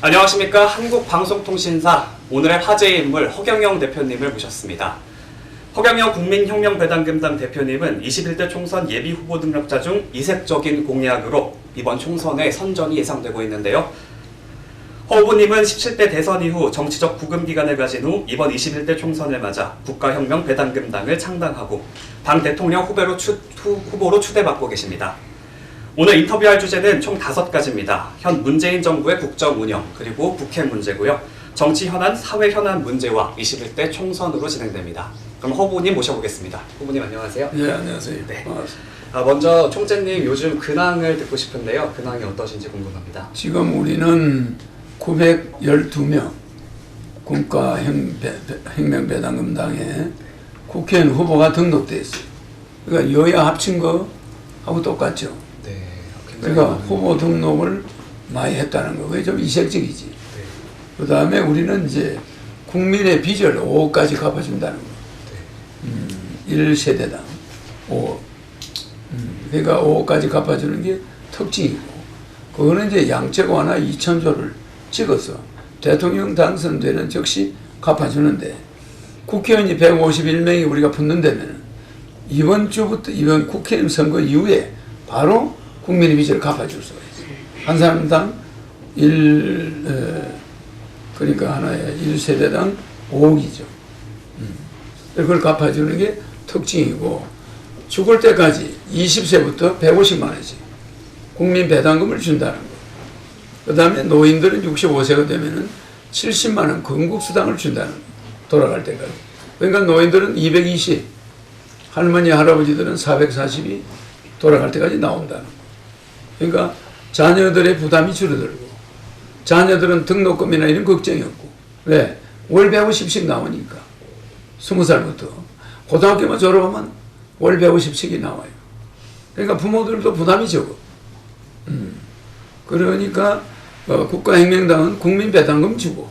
안녕하십니까. 한국방송통신사 오늘의 화제의 인물 허경영 대표님을 모셨습니다. 허경영 국민혁명배당금당 대표님은 21대 총선 예비후보 등록자 중 이색적인 공약으로 이번 총선에 선전이 예상되고 있는데요. 허 후보님은 17대 대선 이후 정치적 구금기간을 가진 후 이번 21대 총선을 맞아 국가혁명배당금당을 창당하고 당 대통령 후보로 추대받고 계십니다. 오늘 인터뷰할 주제는 총 5가지입니다. 현 문재인 정부의 국정 운영, 그리고 국회 문제고요. 정치 현안, 사회 현안 문제와 21대 총선으로 진행됩니다. 그럼 허 후보님 모셔보겠습니다. 후보님 안녕하세요. 네, 안녕하세요. 네. 반갑습니다. 먼저 총재님 요즘 근황을 듣고 싶은데요. 근황이 어떠신지 궁금합니다. 지금 우리는 912명 국가혁명배당금당에 국회의원 후보가 등록돼 있어요. 그러니까 여야 합친 거하고 똑같죠. 네. 그러니까 후보 등록을 많이 했다는 거. 그게 좀 이색적이지. 네. 그 다음에 우리는 이제 국민의 빚을 5억까지 갚아준다는 거. 네. 1세대당 5억. 그러니까 5억까지 갚아주는 게 특징이고, 그거는 이제 양적 완화 2,000조를 찍어서 대통령 당선되는 즉시 갚아주는데, 국회의원이 151명이 우리가 붙는다면 이번 주부터, 이번 국회의원 선거 이후에 바로 국민의 빚을 갚아줄 수가 있어요. 한 사람당 그러니까 하나에 1세대당 5억이죠. 그걸 갚아주는 게 특징이고, 죽을 때까지 20세부터 150만 원씩 국민 배당금을 준다는 거. 그 다음에 노인들은 65세가 되면은 70만 원 건국수당을 준다는 거. 돌아갈 때까지. 그러니까 노인들은 220, 할머니, 할아버지들은 440이 돌아갈 때까지 나온다는 거. 그러니까 자녀들의 부담이 줄어들고, 자녀들은 등록금이나 이런 걱정이 없고. 왜? 월 150씩 나오니까. 20살부터. 고등학교만 졸업하면 월 150씩이 나와요. 그러니까 부모들도 부담이 적어. 그러니까 국가혁명당은 국민 배당금 주고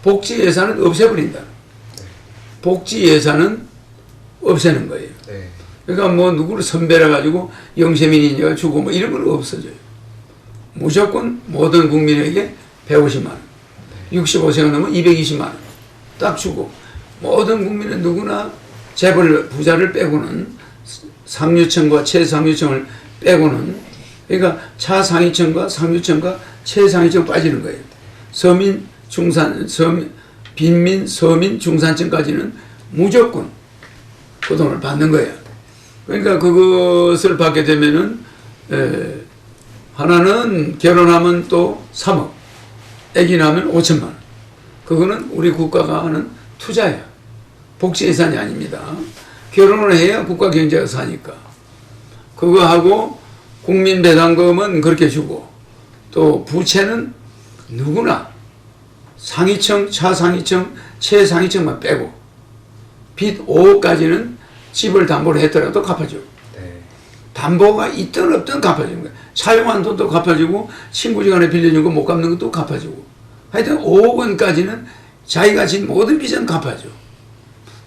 복지 예산은 없애버린다. 복지 예산은 없애는 거예요. 네. 그러니까 뭐 누구를 선별해 가지고 영세민이니까 주고 뭐 이런 건 없어져요. 무조건 모든 국민에게 150만 원, 65세가 넘으면 220만 원 딱 주고, 모든 국민은 누구나 재벌 부자를 빼고는, 상류층과 최상류층을 빼고는, 그러니까 차상위층과 상류층과 최상위층 빠지는 거예요. 빈민, 서민, 중산층까지는 무조건 그 돈을 받는 거예요. 그러니까 그것을 받게 되면은 하나는 결혼하면 또 3억, 아기 낳으면 5천만 원. 그거는 우리 국가가 하는 투자야. 복지 예산이 아닙니다. 결혼을 해야 국가 경제가 사니까. 그거 하고 국민 배당금은 그렇게 주고, 또 부채는 누구나 상위층, 차상위층, 최상위층만 빼고 빚 5억까지는 집을 담보로 했더라도 갚아주고, 네. 담보가 있든 없든 갚아주는 거야. 사용한 돈도 갚아주고, 친구지간에 빌려준 거 못 갚는 것도 갚아주고, 하여튼 5억 원까지는 자기가 진 모든 빚은 갚아줘.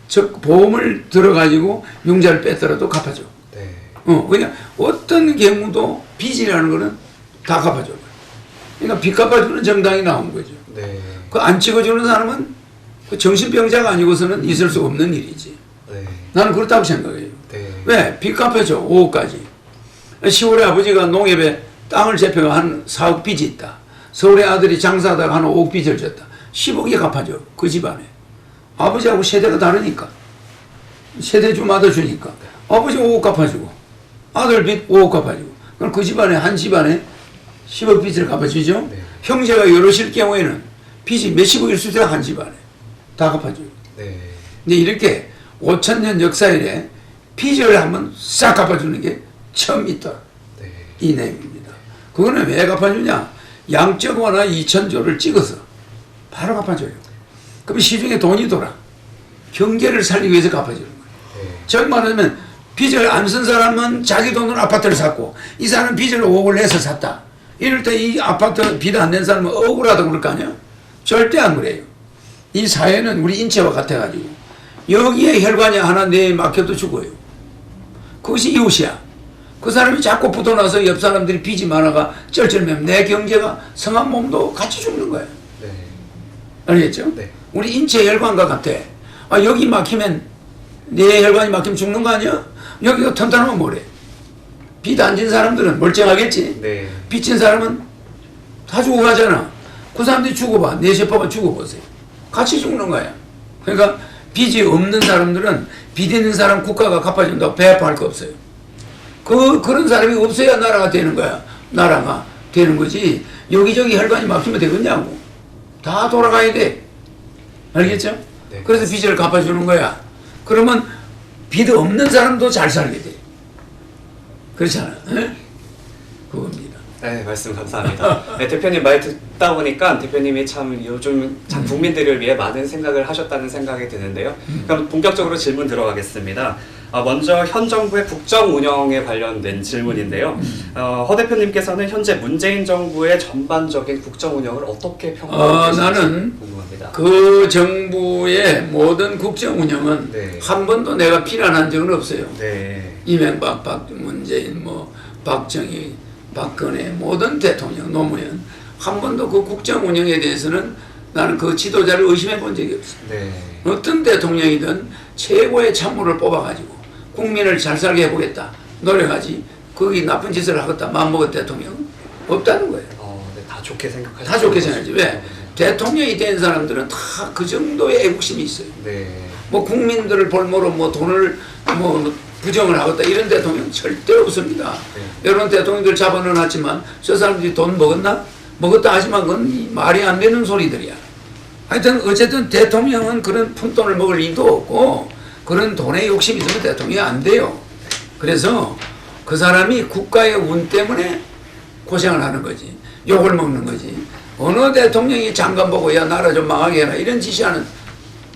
즉 보험을 들어가지고 융자를 뺐더라도 갚아줘. 네. 그냥 어떤 경우도 빚이라는 거는 다 갚아줘. 그러니까 빚 갚아주는 정당이 나온 거죠. 네. 그 안 찍어주는 사람은 그 정신병자가 아니고서는 있을 수 없는 일이지. 네. 나는 그렇다고 생각해요. 네. 왜? 빚 갚아줘. 5억까지. 시골에 아버지가 농협에 땅을 재평 한 4억 빚이 있다. 서울에 아들이 장사하다가 한 5억 빚을 졌다. 10억에 갚아줘. 그 집안에. 아버지하고 세대가 다르니까. 세대주마다 주니까. 아버지 5억 갚아주고, 아들 빚 5억 갚아주고. 그럼 그 집안에, 한 집안에 10억 빚을 갚아주죠. 네. 형제가 여럿일 경우에는 빚이 몇십억일 수 있어요. 한 집안에. 다 갚아줘요. 네. 근데 이렇게 5,000년 역사에 빚을 한번 싹 갚아주는 게 처음 있다. 네. 이 내용입니다. 그거는 왜 갚아주냐? 양적 완화 2,000조를 찍어서 바로 갚아줘요. 그럼 시중에 돈이 돌아. 경제를 살리기 위해서 갚아주는 거예요. 네. 즉 말하면 빚을 안 쓴 사람은 자기 돈으로 아파트를 샀고, 이 사람은 빚을 5억을 내서 샀다. 이럴 때 이 아파트 빚 안 낸 사람은 억울하다고 그럴 거 아니야? 절대 안 그래요. 이 사회는 우리 인체와 같아가지고 여기에 혈관이 하나 내 막혀도 죽어요. 그것이 이웃이야. 그 사람이 자꾸 붙어나서 옆 사람들이 빚이 많아가 쩔쩔매면 내 경제가 성한 몸도 같이 죽는 거야. 네. 알겠죠? 네. 우리 인체 혈관과 같아. 아, 여기 막히면 내 혈관이 막히면 죽는 거 아니야? 여기가 튼튼하면 뭐래? 빚 안 진 사람들은 멀쩡하겠지. 네. 빚진 사람은 다 죽어가잖아. 그 사람들이 죽어봐. 내 세포가 죽어보세요. 같이 죽는 거야. 그러니까 빚이 없는 사람들은 빚 있는 사람 국가가 갚아준다고 배아파할 거 없어요. 그런 사람이 없어야 나라가 되는 거야. 나라가 되는 거지. 여기저기 혈관이 막히면 되겠냐고. 다 돌아가야 돼. 알겠죠? 네. 그래서 빚을 갚아주는 거야. 그러면 빚 없는 사람도 잘 살게 돼. 그렇잖아. 에? 그겁니다. 네, 말씀 감사합니다. 네, 대표님 말 듣다 보니까 대표님이 참 요즘 참 국민들을 위해 많은 생각을 하셨다는 생각이 드는데요. 그럼 본격적으로 질문 들어가겠습니다. 먼저 현 정부의 국정 운영에 관련된 질문인데요. 허 대표님께서는 현재 문재인 정부의 전반적인 국정 운영을 어떻게 평가하고 계신지 나는 궁금합니다. 그 정부의 모든 국정 운영은 네. 한 번도 내가 비난한 적은 없어요. 네. 이명박, 문재인, 박정희, 박근혜 모든 대통령, 노무현 한 번도 그 국정 운영에 대해서는 나는 그 지도자를 의심해 본 적이 없어. 네. 어떤 대통령이든 최고의 참모를 뽑아가지고 국민을 잘 살게 해보겠다 노력하지 거기 나쁜 짓을 하겠다 마음먹은 대통령 없다는 거예요. 네, 다 좋게 생각하시죠. 다 좋게 생각하지. 왜? 대통령이 된 사람들은 다 그 정도의 애국심이 있어요. 네. 국민들을 볼모로 돈을 부정을 하겠다 이런 대통령 절대 없습니다. 네. 여러 대통령들 잡아넣어놨지만 저 사람들이 돈 먹었나? 먹었다 하지만 그건 말이 안 되는 소리들이야. 하여튼 어쨌든 대통령은 그런 푼돈을 먹을 일도 없고 그런 돈에 욕심이 있으면 대통령이 안 돼요. 그래서 그 사람이 국가의 운 때문에 고생을 하는 거지. 욕을 먹는 거지. 어느 대통령이 장관 보고 야 나라 좀 망하게 해라 이런 지시하는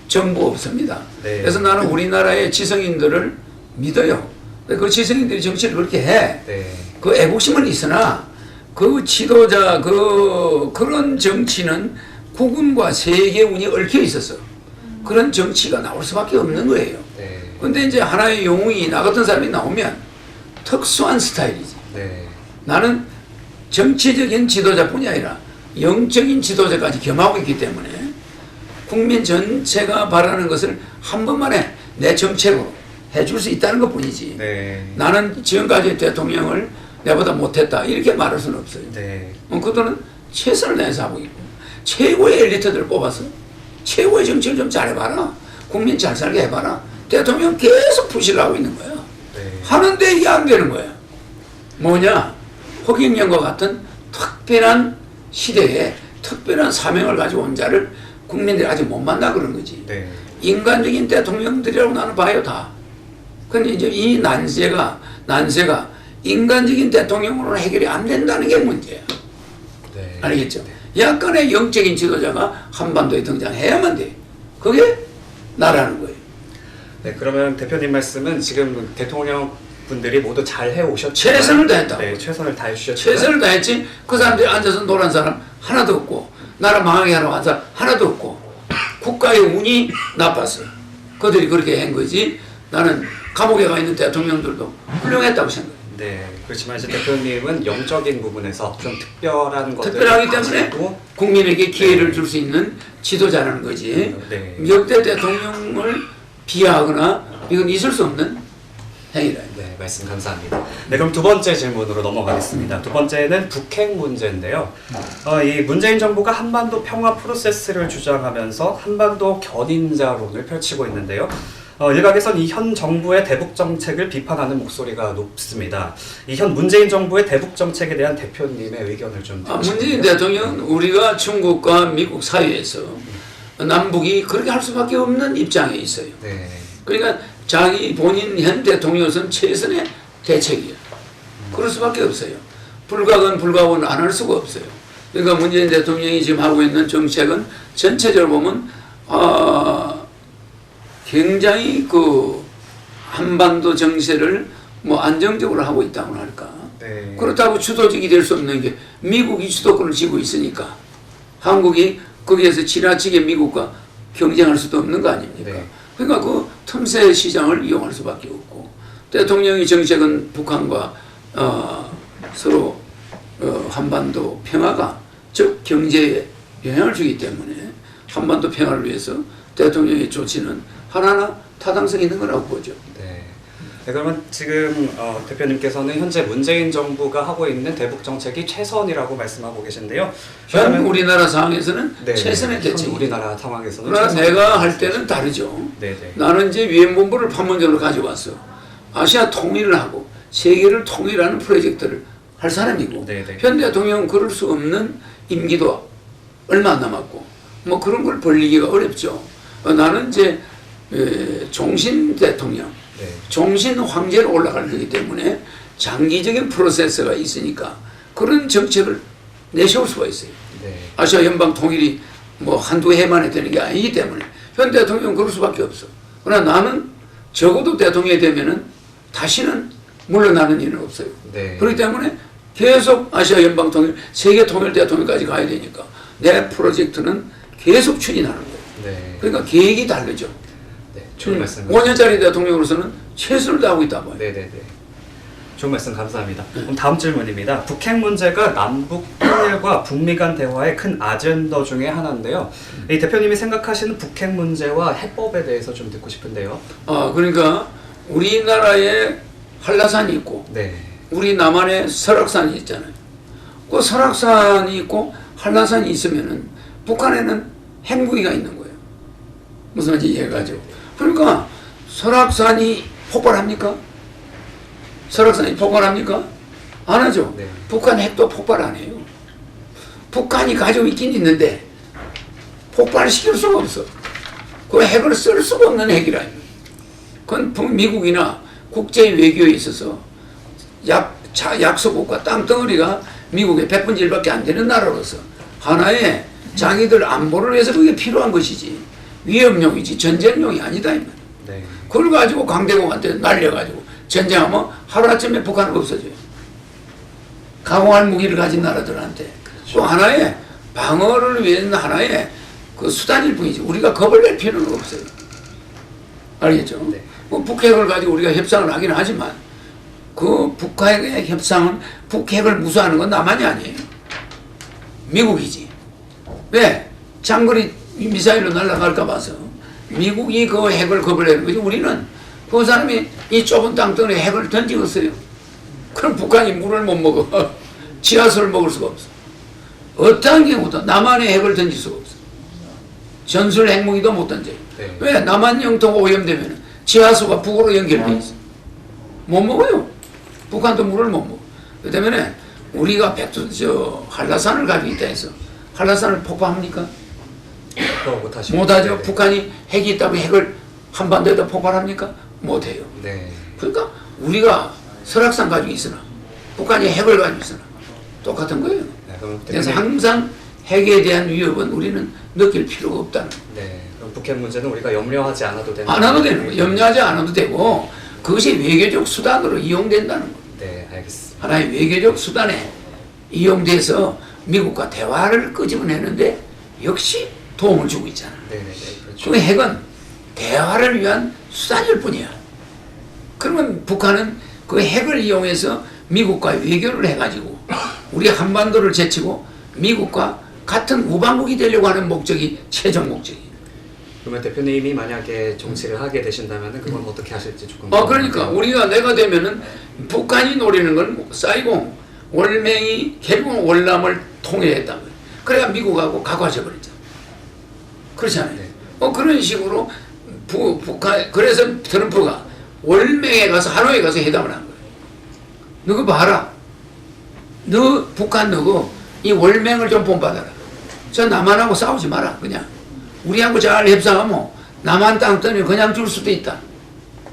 정부 없습니다. 네. 그래서 나는 우리나라의 지성인들을 믿어요. 그 지성인들이 정치를 그렇게 해. 네. 그 애국심은 있으나 그 지도자 그런 정치는 국운과 세계 운이 얽혀 있었어. 그런 정치가 나올 수밖에 없는 거예요. 네. 근데 이제 하나의 영웅이 나 같은 사람이 나오면 특수한 스타일이지. 네. 나는 정치적인 지도자뿐이 아니라 영적인 지도자까지 겸하고 있기 때문에 국민 전체가 바라는 것을 한 번만에 내 정책으로 해줄 수 있다는 것 뿐이지. 네. 나는 지금까지 대통령을 내보다 못했다 이렇게 말할 수는 없어요. 네. 그들은 최선을 다해서 하고 있고 최고의 엘리트들을 뽑아서 최고의 정치를 좀 잘해봐라. 국민 잘 살게 해봐라. 대통령 계속 푸시를 하고 있는 거야. 네. 하는데 이게 안 되는 거야. 뭐냐? 허경영과 같은 특별한 시대에 특별한 사명을 가지고 온 자를 국민들이 아직 못 만나 그런 거지. 네. 인간적인 대통령들이라고 나는 봐요 다. 근데 이제 이 난세가 인간적인 대통령으로는 해결이 안 된다는 게 문제야. 네. 알겠죠? 약간의 영적인 지도자가 한반도에 등장해야만 돼. 그게 나라는 거예요. 네, 그러면 대표님 말씀은 지금 대통령 분들이 모두 잘 해오셨죠? 최선을 다했다고. 네, 최선을 다해주셨죠. 최선을 다했지. 그 사람들이 앉아서 노란 사람 하나도 없고 나라 망하게 하러 간 사람 하나도 없고 국가의 운이 나빴어. 그들이 그렇게 한 거지. 나는 감옥에 가 있는 대통령들도 훌륭했다고 생각해. 네, 그렇지만 이제 대표님은 영적인 부분에서 좀 특별한 것들을 특별하기 때문에 가지고 국민에게 기회를 네. 줄 수 있는 지도자라는 거지. 네. 역대 대통령을 비하하거나 이건 있을 수 없는 행위다. 네, 말씀 감사합니다. 네, 그럼 두 번째 질문으로 넘어가겠습니다. 두 번째는 북핵 문제인데요. 이 문재인 정부가 한반도 평화 프로세스를 주장하면서 한반도 견인자론을 펼치고 있는데요. 일각에선 이 현 정부의 대북 정책을 비판하는 목소리가 높습니다. 이 현 문재인 정부의 대북 정책에 대한 대표님의 의견을 좀 문재인 대통령은 우리가 중국과 미국 사이에서 남북이 그렇게 할 수밖에 없는 입장에 있어요. 네. 그러니까 자기 본인 현 대통령은 최선의 대책이야. 그럴 수밖에 없어요. 불가근 불가원 안 할 수가 없어요. 그러니까 문재인 대통령이 지금 하고 있는 정책은 전체적으로 보면 굉장히 그 한반도 정세를 안정적으로 하고 있다고 할까. 네. 그렇다고 주도적이 될 수 없는 게 미국이 주도권을 쥐고 있으니까 한국이 거기에서 지나치게 미국과 경쟁할 수도 없는 거 아닙니까? 네. 그러니까 그 틈새 시장을 이용할 수밖에 없고 대통령의 정책은 북한과 서로 한반도 평화가 즉 경제에 영향을 주기 때문에 한반도 평화를 위해서 대통령의 조치는 하나하나 타당성이 있는 거라고 보죠. 네. 네, 그러면 지금 대표님께서는 현재 문재인 정부가 하고 있는 대북 정책이 최선이라고 말씀하고 계신데요. 현 우리나라 상황에서는 네, 최선의 대책이 우리나라 상황에서는 그러나 최선의 내가 할 대책이죠. 때는 다르죠. 네네. 나는 이제 위안본부를 판문점으로 가져왔어. 아시아 통일을 하고 세계를 통일하는 프로젝트를 할 사람이고 네네. 현 대통령은 그럴 수 없는 임기도 얼마 안 남았고 뭐 그런 걸 벌리기가 어렵죠. 나는 이제 종신 대통령, 네. 종신 황제로 올라갈 거기 때문에 장기적인 프로세스가 있으니까 그런 정책을 내세울 수가 있어요. 네. 아시아 연방 통일이 뭐 한두 해 만에 되는 게 아니기 때문에 현 대통령은 그럴 수밖에 없어. 그러나 나는 적어도 대통령이 되면은 다시는 물러나는 일은 없어요. 네. 그렇기 때문에 계속 아시아 연방 통일, 세계 통일 대통령까지 가야 되니까 내 프로젝트는 계속 추진하는 거예요. 네. 그러니까 계획이 다르죠. 네. 좋은 말씀. 5년짜리 대통령으로서는 최선을 다하고 있다 봐요. 네네네. 좋은 말씀 감사합니다. 그럼 다음 질문입니다. 북핵 문제가 남북 통일과 북미 간 대화의 큰 아젠더 중에 하나인데요. 이 대표님이 생각하시는 북핵 문제와 해법에 대해서 좀 듣고 싶은데요. 그러니까 우리나라에 한라산이 있고 네. 우리 남한에 설악산이 있잖아요. 그 설악산이 있고 한라산이 있으면은 북한에는 핵무기가 있는 거예요. 무슨 말인지 이해가죠. 그러니까 설악산이 폭발합니까? 설악산이 폭발합니까? 안 하죠. 네. 북한 핵도 폭발 안 해요. 북한이 가지고 있긴 있는데 폭발시킬 수가 없어. 그 핵을 쓸 수가 없는 핵이라. 그건 미국이나 국제 외교에 있어서 약소국과 땅덩어리가 미국의 100분의 1밖에 안 되는 나라로서 하나의 자기들 안보를 위해서 그게 필요한 것이지 위협용이지 전쟁용이 아니다 이 말. 네. 그걸 가지고 강대국한테 날려가지고 전쟁하면 하루아침에 북한은 없어져요. 가공할 무기를 가진 나라들한테. 또 하나의 방어를 위한 하나의 그 수단일 뿐이지 우리가 겁을 낼 필요는 없어요. 알겠죠? 네. 뭐 북핵을 가지고 우리가 협상을 하긴 하지만 그 북핵의 협상은 북핵을 무수하는 건 남한이 아니에요. 미국이지. 왜? 장거리 미사일로 날아갈까 봐서 미국이 그 핵을 겁을 내는 거지. 우리는 그 사람이 이 좁은 땅덩어리에 핵을 던지겠어요. 그럼 북한이 물을 못 먹어. 지하수를 먹을 수가 없어. 어떠한 경우도 남한의 핵을 던질 수가 없어. 전술 핵무기도 못 던져요. 네. 왜? 남한 영토가 오염되면 지하수가 북으로 연결돼 있어. 못 먹어요. 북한도 물을 못 먹어. 그 때문에 우리가 한라산을 가지고 있다 해서 한라산을 폭파합니까? 그거 못하시고. 못하죠. 네네. 북한이 핵이 있다고 핵을 한반도에다 폭발합니까? 못해요. 네. 그러니까 우리가 설악산 가지고 있으나 북한이 핵을 가지고 있으나 똑같은 거예요. 네, 그럼 그래서 대표님- 항상 핵에 대한 위협은 우리는 느낄 필요가 없다는 거예요. 네. 그럼 북핵 문제는 우리가 염려하지 않아도 되는. 안 해도 되는 거예요. 염려하지 않아도 되고 그것이 외교적 수단으로 이용된다는 거예요. 네, 알겠습니다. 하나의 외교적 수단에 이용돼서 미국과 대화를 끄집어내는데 역시 도움을 주고 있잖아. 네네네. 그렇죠. 그 핵은 대화를 위한 수단일 뿐이야. 그러면 북한은 그 핵을 이용해서 미국과 외교를 해가지고 우리 한반도를 제치고 미국과 같은 우방국이 되려고 하는 목적이 최종 목적이에요. 그러면 대표님이 만약에 정치를 하게 되신다면 그건 어떻게 하실지 조금. 그러니까 우리가 내가 되면은 북한이 노리는 건 사이공, 월맹이 결국은 월남을 통일했단 말이에요. 그래야 미국하고 각화져 버렸잖아. 그렇잖아요. 네. 그런 식으로 북한 그래서 트럼프가 월맹에 가서 하노이에 가서 회담을 한 거예요. 너거 봐라. 너 북한 너고 이 월맹을 좀 본받아라. 저 남한하고 싸우지 마라. 그냥 우리하고 잘 협상하면 남한 땅덩이 그냥 줄 수도 있다.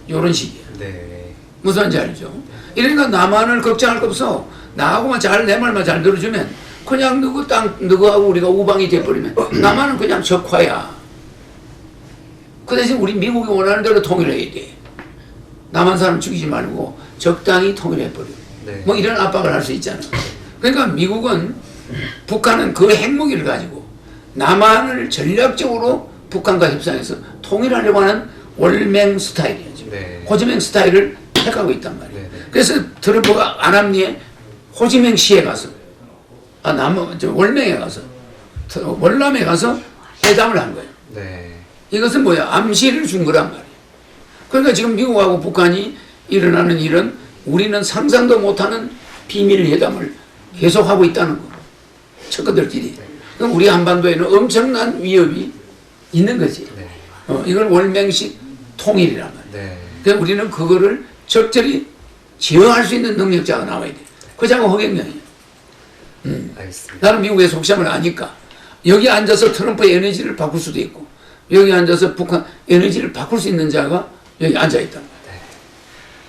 요런 식이에요. 네. 무슨 말인지 알죠? 이러니까 남한을 걱정할 거 없어. 나하고만 잘 내 말만 잘 들어주면 그냥 너그 땅 너하고 우리가 우방이 돼버리면 남한은 그냥 적화야. 그 대신 우리 미국이 원하는 대로 통일해야 돼. 남한 사람 죽이지 말고 적당히 통일해버려. 네. 뭐 이런 압박을 할 수 있잖아. 그러니까 미국은 북한은 그 핵무기를 가지고 남한을 전략적으로 북한과 협상해서 통일하려고 하는 월맹 스타일이에요. 지금. 네. 호즈맹 스타일을 택하고 있단 말이에요. 네. 그래서 트럼프가 안암리에 호지명시에 가서 월명에 가서 월남에 가서 회담을 한 거예요. 네. 이것은 뭐야? 암시를 준 거란 말이에요. 그러니까 지금 미국하고 북한이 일어나는 일은 우리는 상상도 못하는 비밀 회담을 계속하고 있다는 거. 척거들끼리. 그럼 우리 한반도에는 엄청난 위협이 있는 거지. 네. 이걸 월명식 통일이란 말이에요. 네. 그래서 우리는 그거를 적절히 제어할 수 있는 능력자가 나와야 돼. 그 자가 허경영이야. 알겠습니다. 나는 미국의 속셈을 아니까. 여기 앉아서 트럼프의 에너지를 바꿀 수도 있고, 여기 앉아서 북한 에너지를 바꿀 수 있는 자가 여기 앉아있다.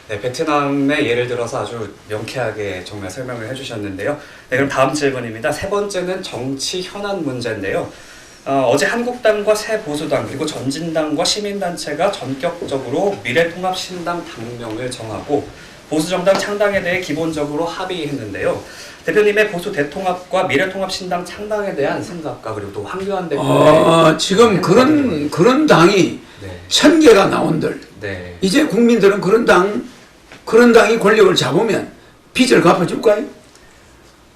네, 베트남의 예를 들어서 아주 명쾌하게 정말 설명을 해주셨는데요. 네, 그럼 다음 질문입니다. 세 번째는 정치 현안 문제인데요. 어제 한국당과 새보수당 그리고 전진당과 시민단체가 전격적으로 미래통합신당 당명을 정하고 보수정당 창당에 대해 기본적으로 합의했는데요. 대표님의 보수 대통합과 미래통합신당 창당에 대한 생각과 그리고 또 황교안 대표의 지금 그런 당이 네. 1000개가 나온들. 네. 이제 국민들은 그런 당이 권력을 잡으면 빚을 갚아줄까요?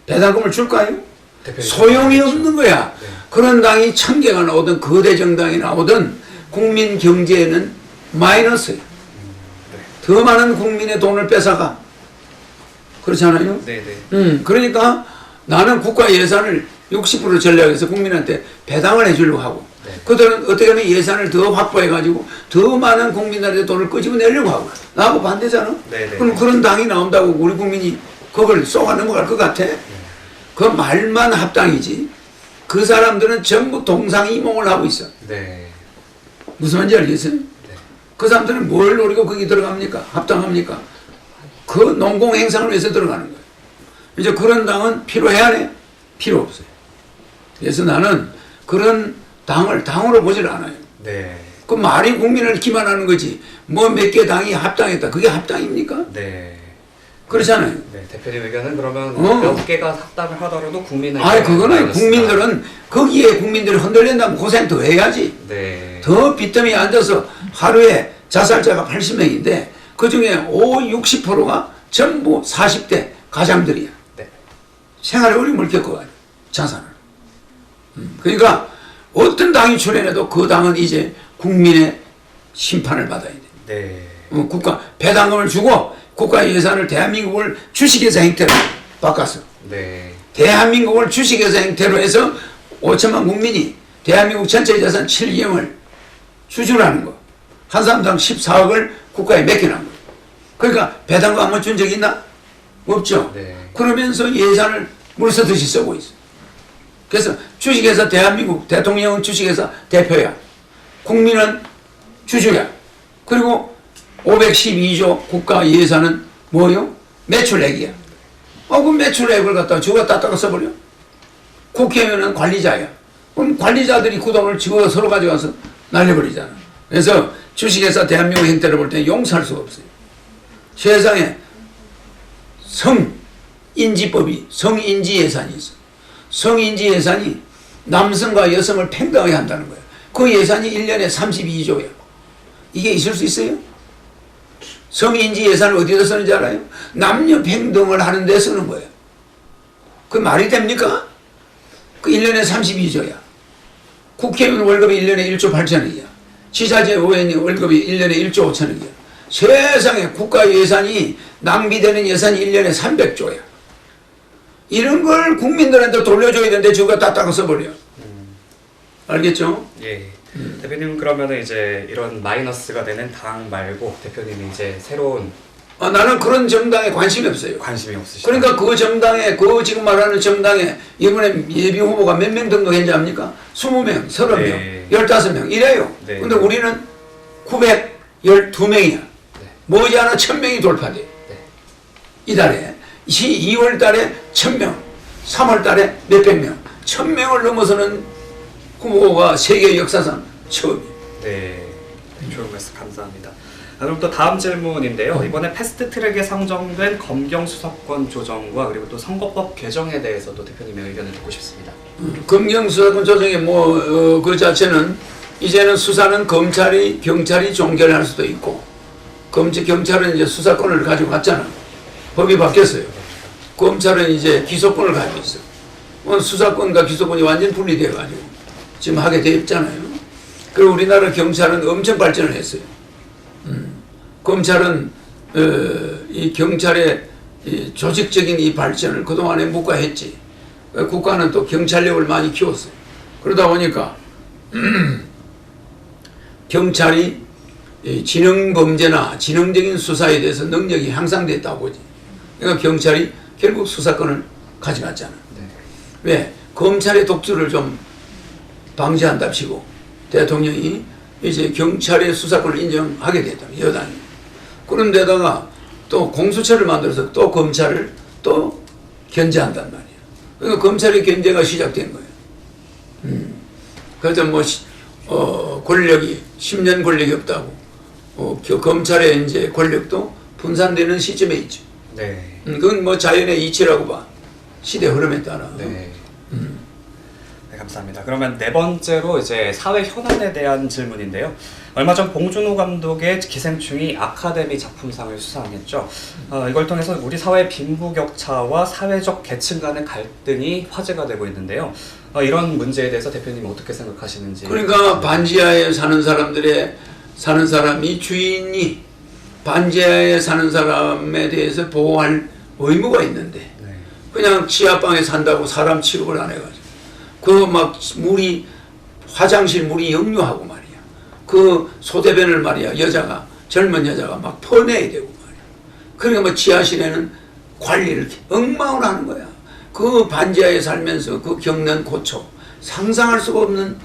배당금을 줄까요? 소용이 없는 거야. 네. 그런 당이 1000개가 나오든 거대 정당이 나오든 국민 경제에는 마이너스예요. 더 많은 국민의 돈을 뺏어가. 그렇잖아요? 네네. 그러니까 나는 국가 예산을 60% 전략해서 국민한테 배당을 해주려고 하고, 네. 그들은 어떻게 하면 예산을 더 확보해가지고 더 많은 국민들한테 돈을 끄집어내려고 하고, 나하고 반대잖아? 네네. 그럼 그런 당이 나온다고 우리 국민이 그걸 쏘아 넘어갈 것 같아? 그 말만 합당이지. 그 사람들은 전부 동상이몽을 하고 있어. 네. 무슨 말인지 알겠어요? 그 사람들은 뭘 노리고 거기 들어갑니까? 합당합니까? 그 농공행상을 위해서 들어가는 거예요. 이제 그런 당은 필요해야 해? 필요 없어요. 그래서 나는 그런 당을 당으로 보질 않아요. 네. 그 말이 국민을 기만하는 거지. 뭐 몇 개 당이 합당했다. 그게 합당입니까? 네. 그렇잖아요. 네. 대표님 의견은 그러면 몇 개가 합당을 하더라도 국민은 그거는 국민들은 거기에 국민들이 흔들린다면 고생 더 해야지. 네. 더 빚더미 앉아서 하루에 자살자가 80명인데 그 중에 60%가 전부 40대 가장들이야. 네. 생활에 어려움을 겪어가지고 자살을. 그러니까 어떤 당이 출연해도 그 당은 이제 국민의 심판을 받아야 돼. 네. 국가 배당금을 주고 국가 예산을 대한민국을 주식회사 형태로 바꿨어. 네. 대한민국을 주식회사 형태로 해서 5천만 국민이 대한민국 전체 재산 7경을 수주라는 거. 한 사람당 14억을 국가에 맡겨놓은 거. 그러니까 배당금 한번 준 적 있나? 없죠. 네. 그러면서 예산을 물서듯이 쓰고 있어. 그래서 주식회사 대한민국 대통령은 주식회사 대표야. 국민은 주주야. 그리고 512조 국가 예산은 뭐요? 매출액이야. 그 매출액을 갖다가 저가 따다가 써버려. 국회의원은 관리자야. 그럼 관리자들이 그 돈을 지가 서로 가져가서 날려버리잖아. 그래서 주식회사 대한민국 형태를 볼 때 용서할 수가 없어요. 세상에 성인지법이 성인지 예산이 있어. 성인지 예산이 남성과 여성을 평등하게 한다는 거야. 그 예산이 1년에 32조야. 이게 있을 수 있어요? 성인지 예산을 어디다 쓰는지 알아요? 남녀 평등을 하는 데 쓰는 거예요. 그 말이 됩니까? 그 1년에 32조야. 국회의원 월급이 1년에 1조 8천억이야. 지자체 의원이 월급이 1년에 1조 5천억이야. 세상에 국가 예산이 낭비되는 예산이 1년에 300조야. 이런 걸 국민들한테 돌려줘야 되는데 저거 따다가 써버려. 알겠죠? 예. 대표님 그러면은 이제 이런 마이너스가 되는 당 말고 대표님이 이제 새로운 나는 그런 정당에 관심이 없어요. 관심이 없으시죠? 그러니까 그 정당에, 지금 말하는 정당에 이번에 예비 후보가 몇 명 등록했는지 압니까? 20명, 30명, 네. 15명 이래요. 네. 근데 우리는 912명이야. 머지않아 1000명이 돌파돼. 이달에 2월 달에 1000명, 3월 달에 몇백 명, 1000명을 넘어서는 후보가 세계 역사상 처음이에요. 네, 좋은 말씀 감사합니다. 그럼 또 다음 질문인데요. 이번에 패스트트랙에 상정된 검경 수사권 조정과 그리고 또 선거법 개정에 대해서도 대표님의 의견을 듣고 싶습니다. 검경 수사권 조정의 그 자체는 이제는 수사는 검찰이 경찰이 종결할 수도 있고, 경찰은 이제 수사권을 가지고 갔잖아. 법이 바뀌었어요. 검찰은 이제 기소권을 가지고 있어요. 수사권과 기소권이 완전 분리돼가지고 지금 하게 돼 있잖아요. 그리고 우리나라 경찰은 엄청 발전을 했어요. 검찰은 이 경찰의 이 조직적인 이 발전을 그동안에 묵과했지. 국가는 또 경찰력을 많이 키웠어요. 그러다 보니까 경찰이 이 지능범죄나 지능적인 수사에 대해서 능력이 향상됐다고 보지. 그러니까 경찰이 결국 수사권을 가져갔잖아. 왜? 검찰의 독주를 좀 방지한답시고 대통령이 이제 경찰의 수사권을 인정하게 됐다. 여당이. 그런데다가 또 공수처를 만들어서 또 검찰을 또 견제한단 말이야. 그러니까 검찰의 견제가 시작된 거예요. 그래서 뭐 권력이 10년 권력이 없다고 검찰의 이제 권력도 분산되는 시점에 있죠. 네. 그건 뭐 자연의 이치라고 봐. 시대 흐름에 따라. 네. 네, 감사합니다. 그러면 네 번째로 이제 사회 현안에 대한 질문인데요. 얼마 전 봉준호 감독의 기생충이 아카데미 작품상을 수상했죠. 이걸 통해서 우리 사회 빈부격차와 사회적 계층 간의 갈등이 화제가 되고 있는데요. 이런 문제에 대해서 대표님이 어떻게 생각하시는지. 그러니까 반지하에 사는 사람이 주인이 반지하에 사는 사람에 대해서 보호할 의무가 있는데 네. 그냥 지하방에 산다고 사람 취급을 안 해가지고 그 막 물이 화장실 물이 역류하고 말이야. 그 소대변을 말이야 젊은 여자가 막 퍼내야 되고 말이야. 그러니까 뭐 지하실에는 관리를 엉망으로 하는 거야. 그 반지하에 살면서 그 겪는 고초 상상할 수가 없는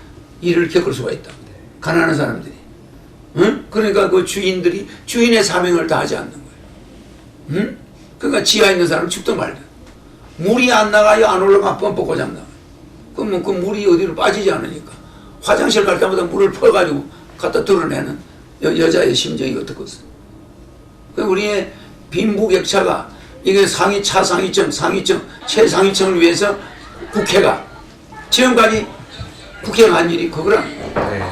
일을 겪을 수가 있다. 가난한 사람들이. 응? 그러니까 그 주인들이 주인의 사명을 다하지 않는 거예요. 응? 그러니까 지하에 있는 사람은 죽든 말든 물이 안 나가요. 안 올라가 뻔뻔 고장 나가요. 그러면 그 물이 어디로 빠지지 않으니까 화장실 갈 때마다 물을 퍼가지고 갖다 드러내는 여자의 심정이 어떻겠어. 그러니까 우리의 빈부격차가 이게 상위층, 최상위층을 위해서 국회가 지금까지 국회가 한 일이 그거란. 네.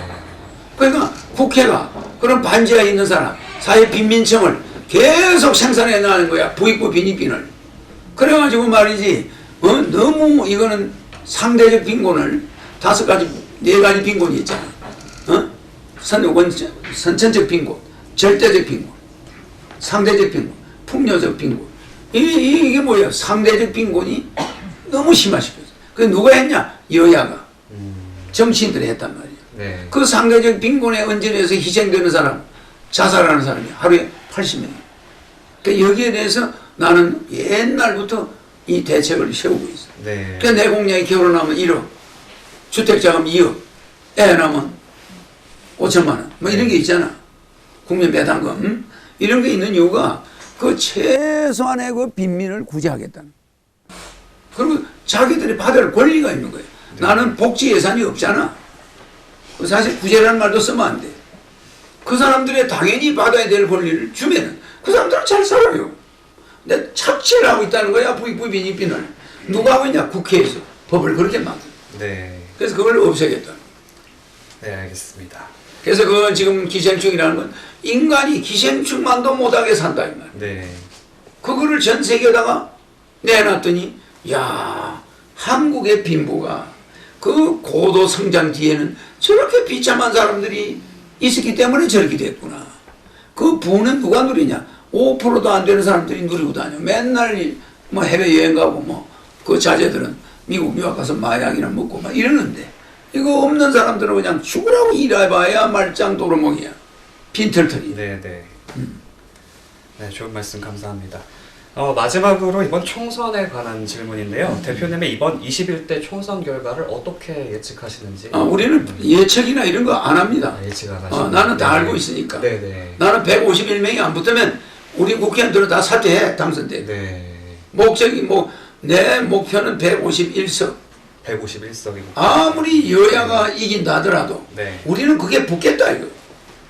그러니까 국회가 그런 반지하에 있는 사람, 사회 빈민층을 계속 생산해 나가는 거야. 부익부 빈익빈을. 그래가지고 말이지, 너무 이거는 상대적 빈곤을 5가지, 4가지 빈곤이 있잖아. 선천적 빈곤, 절대적 빈곤, 상대적 빈곤, 풍요적 빈곤. 이게 뭐야? 상대적 빈곤이 너무 심화시켰어. 그 누가 했냐? 여야가. 정치인들이 했단 말이야. 네. 그 상대적 빈곤에 언저리에서 희생되는 사람, 자살하는 사람이 하루에 80명. 그러니까 여기에 대해서 나는 옛날부터 이 대책을 세우고 있어. 네. 그러니까 내 공약이 결혼하면 1억, 주택자금 2억, 애 낳으면 5천만 원, 뭐 이런 게 있잖아. 국민 배당금. 이런 게 있는 이유가 그 최소한의 그 빈민을 구제하겠다는. 그리고 자기들이 받을 권리가 있는 거예요. 네. 나는 복지 예산이 없잖아. 사실 구제라는 말도 쓰면 안 돼. 그 사람들의 당연히 받아야 될 권리를 주면은 그 사람들은 잘 살아요. 근데 착취를 하고 있다는 거야. 부익부 빈익빈을. 누가 하고 있냐? 국회에서 법을 그렇게 만든. 네. 그래서 그걸 없애겠다. 네, 알겠습니다. 그래서 그건 지금 기생충이라는 건 인간이 기생충만도 못하게 산다 이 말. 네. 그거를 전 세계에다가 내놨더니 야 한국의 빈부가 그 고도 성장 뒤에는 저렇게 비참한 사람들이 있었기 때문에 저렇게 됐구나. 그 부는 누가 누리냐? 5%도 안 되는 사람들이 누리고 다녀. 맨날 뭐 해외여행 가고 뭐 그 자제들은 미국 유학 가서 마약이나 먹고 막 이러는데 이거 없는 사람들은 그냥 죽으라고 일해봐야 말짱 도루묵이야. 빈털털이. 네, 네. 네, 좋은 말씀 감사합니다. 마지막으로 이번 총선에 관한 질문인데요. 대표님의 이번 21대 총선 결과를 어떻게 예측하시는지. 우리는 예측이나 이런 거 안 합니다. 예측 안 하시죠? 나는 다 네. 알고 있으니까. 네, 네. 나는 151명이 안 붙으면 우리 국회의원들은 다 사퇴해 당선돼. 네. 목적이 내 목표는 151석. 151석이고. 아무리 여야가 이긴다 하더라도 네. 우리는 그게 붙겠다 이거.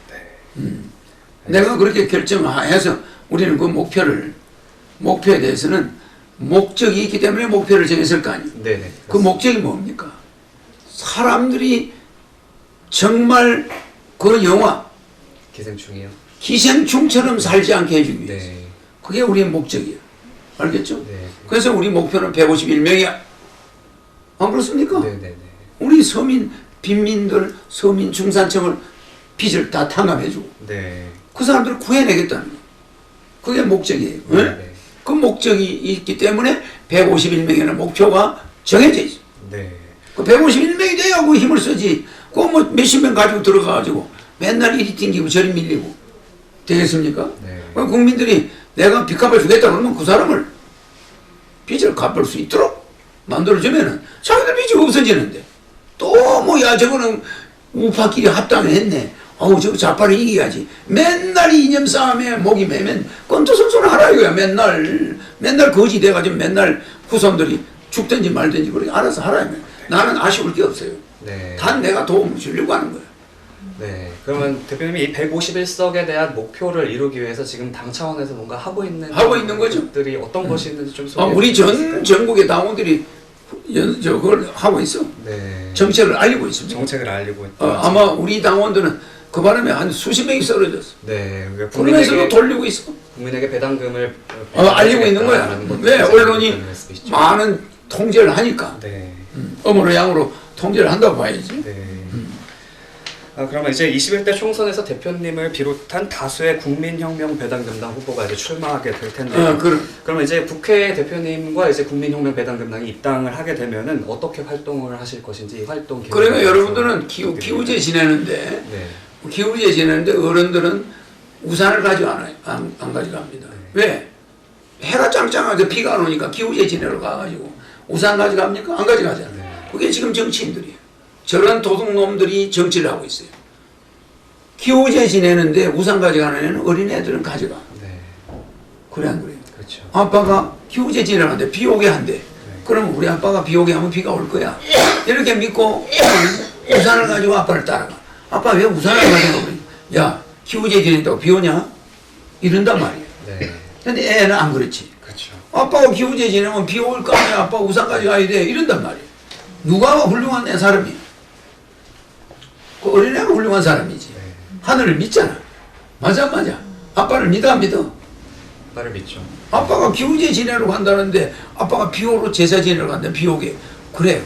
네. 내가 그렇게 결정해서 우리는 그 목표에 대해서는 목적이 있기 때문에 목표를 정했을 거 아니에요. 네, 네. 그 목적이 뭡니까? 사람들이 정말 그 영화 기생충이요. 기생충처럼 살지 않게 해주기 위해서. 네. 그게 우리의 목적이야. 알겠죠? 네. 그래서 우리 목표는 151명이야. 안 그렇습니까? 네네네. 우리 서민, 빈민들, 서민 중산층을 빚을 다 탕감해주고 네. 그 사람들을 구해내겠다는 거. 그게 목적이에요. 네. 네? 그 목적이 있기 때문에 151명이라는 목표가 정해져 있어. 네. 그 151명이 돼야 그 힘을 쓰지. 그거 뭐 몇십 명 가지고 들어가가지고 맨날 이리 튕기고 저리 밀리고 되겠습니까? 네. 그럼 국민들이 내가 빚 갚아주겠다 그러면 그 사람을 빚을 갚을 수 있도록 만들어주면은 자기들 빚이 없어지는데 또 뭐야 저거는 우파끼리 합당했네. 어우 저거 좌파를 이겨야지. 맨날 이념 싸움에 목이 매면 건투선수를 하라 이거야. 맨날 거지 돼가지고 맨날 후손들이 죽든지 말든지 그렇게 알아서 하라 이거야. 나는 아쉬울 게 없어요. 네. 단 내가 도움을 주려고 하는 거야. 네. 그러면 대표님이 이 151석에 대한 목표를 이루기 위해서 지금 당 차원에서 뭔가 하고 있는 거죠. 것들이 어떤 것이 있는지 좀 소개해 우리 주시겠어요? 전 전국의 당원들이 그걸 하고 있어. 네. 정책을 알리고 있습니다. 정책을 알리고 있다. 아마 우리 당원들은 그 바람에 한 수십 명이 쓰러졌어. 네. 그러니까 국민에서도 돌리고 있어. 국민에게 배당금을 알리고 있는 거야. 배당하겠다라는 것도 왜 지금 언론이 있는 말씀이시죠? 많은 통제를 하니까 네. 어머로 양으로 통제를 한다고 봐야지. 네. 그러면 이제 21대 총선에서 대표님을 비롯한 다수의 국민혁명 배당금당 후보가 이제 출마하게 될 텐데요. 그러면 이제 국회 대표님과 이제 국민혁명 배당금당이 입당을 하게 되면은 어떻게 활동을 하실 것인지 이 활동 계획. 그러니까 여러분들은 기후제 지내는데 네. 기후제 지내는데 어른들은 우산을 안 가져갑니다. 왜? 해가 짱짱하게 비가 안 오니까 기후제 지내러 가가지고 우산 가져갑니까? 안 가져가잖아요. 네. 그게 지금 정치인들이에요. 저런 도둑놈들이 정치를 하고 있어요. 기후제 지내는데 우산 가져가는 애는 어린애들은 가져가. 네. 그래 안 그래요? 그렇죠. 아빠가 기후제 지내는데 비 오게 한대. 네. 그럼 우리 아빠가 비 오게 하면 비가 올 거야. 이렇게 믿고 우산을 가지고 아빠를 따라가. 아빠 왜 우산을 가져가? 야 기후제 지낸다고 비 오냐? 이런단 말이야. 네. 근데 애는 안 그렇지. 그렇죠. 아빠가 기후제 지내면 비 올 거 아니야. 아빠 우산 가져가야 돼. 이런단 말이야. 누가 훌륭한 애 사람이? 그 어린애가 훌륭한 사람이지. 네. 하늘을 믿잖아. 맞아 안 맞아? 아빠를 믿어 안 믿어? 나를 믿죠. 아빠가 기후제 지내러 간다는데 아빠가 비 오러 제사 지내러 간다. 비 오게. 그래.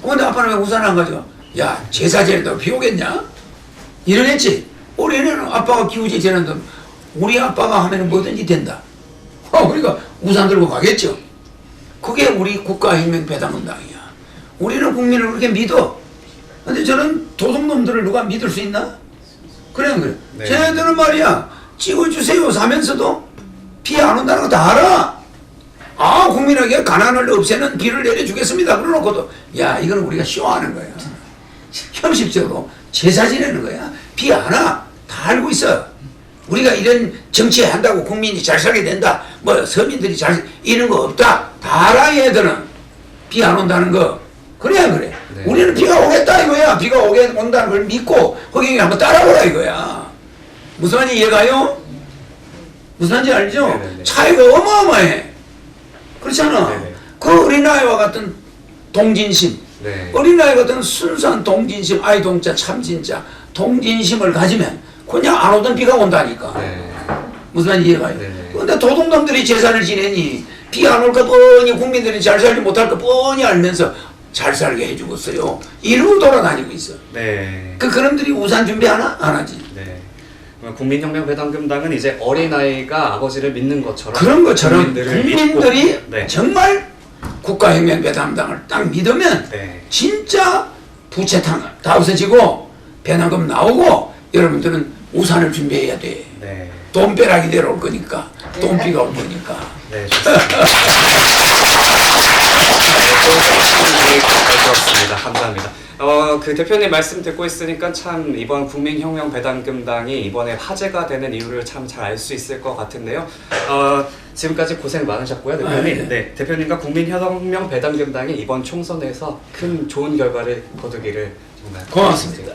근데 아빠는 왜 우산 안 가져가? 야 제사 지낸다고 비 오겠냐? 이러겠지. 우리는 아빠가 기후제 지낸다. 우리 아빠가 하면 뭐든지 된다. 그러니까 우산 들고 가겠죠. 그게 우리 국가혁명배당금당이야. 우리는 국민을 그렇게 믿어. 근데 저는 도둑놈들을 누가 믿을 수 있나? 그래 안 그래? 네. 쟤네들은 말이야 찍어주세요 사면서도 비 안 온다는 거 다 알아. 아 국민에게 가난을 없애는 비를 내려주겠습니다 그러놓고도 야 이건 우리가 쇼하는 거야. 형식적으로 제사 지내는 거야. 비 안 와. 다 알고 있어. 우리가 이런 정치 한다고 국민이 잘 살게 된다. 뭐 서민들이 이런 거 없다. 다 알아 얘들은. 비 안 온다는 거. 그래 안 그래? 네. 우리는 비가 오겠다 이거야. 비가 온다는 걸 믿고 허경이 한번 따라보라 이거야. 무슨 말인지 이해가요? 무슨 말인지 알죠? 네네네. 차이가 어마어마해. 그렇잖아. 네네. 그 어린아이와 같은 동진심, 네. 어린아이 같은 순수한 동진심, 아이동자 참진자 동진심을 가지면 그냥 안 오던 비가 온다니까. 네. 무슨 말인지 이해가요? 네네. 근데 도둑놈들이 제사를 지내니 비 안 올 거 뻔히 국민들이 잘 살지 못할 거 뻔히 알면서 잘 살게 해주겠어요. 이러고 돌아다니고 있어. 네. 그놈들이 우산 준비하나? 안 하지. 네. 국민혁명배당금당은 이제 어린아이가 아버지를 믿는 것처럼 그런 것처럼 국민들이 국민들이 네. 정말 국가혁명배당당을 딱 믿으면 네. 진짜 부채탕 다 없어지고 배당금 나오고 여러분들은 우산을 준비해야 돼. 네. 돈벼락이 내려올 거니까 돈비가 올 거니까. 네, 좋습니다. 좋습니다. 감사합니다. 그 대표님 말씀 듣고 있으니까 참 이번 국민혁명배당금당이 이번에 화제가 되는 이유를 참 잘 알 수 있을 것 같은데요. 지금까지 고생 많으셨고요, 대표님. 네, 대표님과 국민혁명배당금당이 이번 총선에서 큰 좋은 결과를 거두기를 정말 고맙습니다.